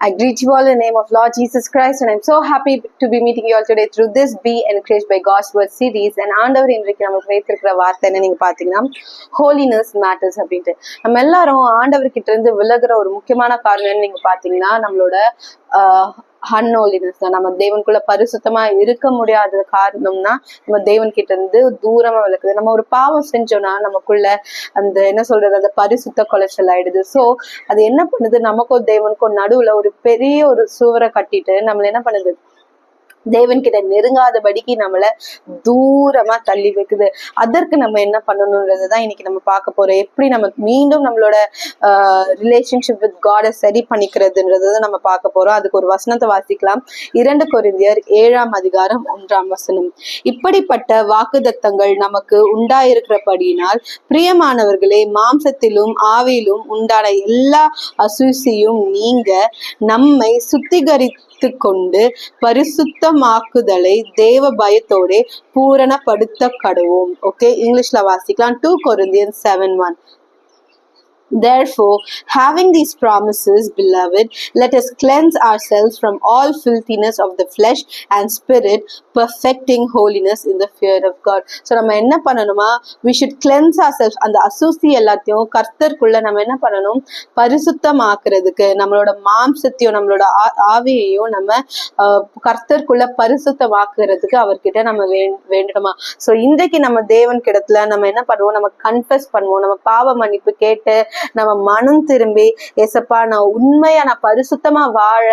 I greet you all in the name of Lord Jesus Christ, and I'm so happy to be meeting you all today through this Be Encouraged by God's Word series. And ஆண்டவர் இன்றைக்கு நமக்கு வைத்திருக்கிற வார்த்தை என்ன நீங்க பாத்தீங்கன்னா holiness matters அப்படின்ட்டு. நம்ம எல்லாரும் ஆண்டவர்கிட்ட இருந்து விலகுற ஒரு முக்கியமான காரணம் நீங்க பாத்தீங்கன்னா நம்மளோட அன்ஹோலினஸ் தான். நம்ம தேவனுக்குள்ள பரிசுத்தமா இருக்க முடியாத காரணம்னா நம்ம தேவன் கிட்ட இருந்து தூரமா விளக்குது. நம்ம ஒரு பாவம் செஞ்சோம்னா நமக்குள்ள அந்த என்ன சொல்றது அந்த பரிசுத்த குலைச்சல் ஆயிடுது. சோ அது என்ன பண்ணுது, நமக்கும் தேவனுக்கும் நடுவுல ஒரு பெரிய ஒரு சுவரை கட்டிட்டு நம்மள என்ன பண்ணுது, தேவன் கிட்ட நெருங்காதபடிக்கு நம்மள தூரமா தள்ளி வைக்குது. அதற்கு நம்ம என்ன பண்ணணும்ன்றதுதான் இன்னைக்கு நம்ம பார்க்க போறோம். எப்படி நம்ம மீண்டும் நம்மளோட ரிலேஷன்ஷிப் வித் காட சரி பண்ணிக்கிறதுன்றத நம்ம பார்க்க போறோம். அதுக்கு ஒரு வசனத்தை வாசிக்கலாம். 2 கொரிந்தியர் 7ஆம் அதிகாரம் 1ஆம் வசனம். இப்படிப்பட்ட வாக்குதத்தங்கள் நமக்கு உண்டாயிருக்கிறபடியினால் பிரியமானவர்களே, மாம்சத்திலும் ஆவியிலும் உண்டான எல்லா அசூசியும் நீங்க நம்மை சுத்திகரித்து கொண்டு பரிசுத்தமாக்குதலை தேவ பயத்தோட பூரணப்படுத்த கடவோம். ஓகே, இங்கிலீஷ்ல வாசிக்கலாம். 2 Corinthians 7:1. Therefore, having these promises, beloved, let us cleanse ourselves from all filthiness of the flesh and spirit, perfecting holiness in the fear of God. So நம்ம என்ன பண்ணணுமா, we should cleanse ourselves. அந்த அசூசி எல்லாத்தையும் கர்த்தருக்குள்ள நம்ம என்ன பண்ணணும், பரிசுத்தமாக்குறதுக்கு நம்மளோட மாம்சத்தையும் நம்மளோட ஆவியையும் நம்ம கர்த்தருக்குள்ள பரிசுத்தமாக்குறதுக்கு அவர்கிட்ட நம்ம வேண்டணுமா. சோ இன்றைக்கு நம்ம தேவன் கிடத்துல நம்ம என்ன பண்ணுவோம், நம்ம கன்ஃபெஸ் பண்ணுவோம், நம்ம பாவ மன்னிப்பு கேட்டு நம்ம மனம் திரும்பி, ஏசப்பா நான் உண்மையா நான் பரிசுத்தமா வாழ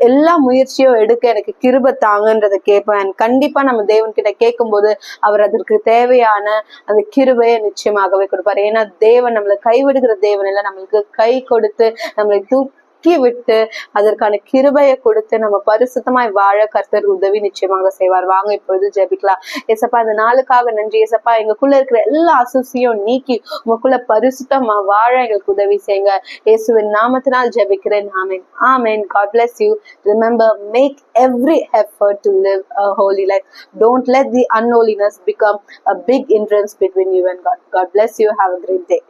எல்லா முயற்சியும் எடுக்க எனக்கு கிருபை தாங்கன்றதை கேட்பேன். கண்டிப்பா நம்ம தேவன் கிட்ட கேட்கும் போது அவர் அதற்கு தேவையான அந்த கிருபையை நிச்சயமாகவே கொடுப்பாரு. ஏன்னா தேவன் நம்மளை கைவிடுகிற தேவன் இல்லை, நம்மளுக்கு கை கொடுத்து நம்மளை விட்டு அதற்கான கிருபையை கொடுத்து நம்ம பரிசுத்தமாய் வாழ கர்த்தர் உதவி நிச்சயமாக செய்வார். வாங்க இப்பொழுது ஜெபிக்கலாம். ஏசப்பா இந்த நாளுக்காக நன்றி. ஏசப்பா எங்களுக்குள்ள இருக்கிற எல்லா அசூசியும் நீக்கி உங்களுக்குள்ள பரிசுத்தமா வாழ எங்களுக்கு உதவி செய்யுங்க. இயேசுவின் நாமத்தினால் ஜெபிக்கிறேன். ஆமென். ஆமென். God bless you. Remember, make every effort to live a holy life. Don't let the unholiness become a big hindrance between you and God. God bless you. Have a great day.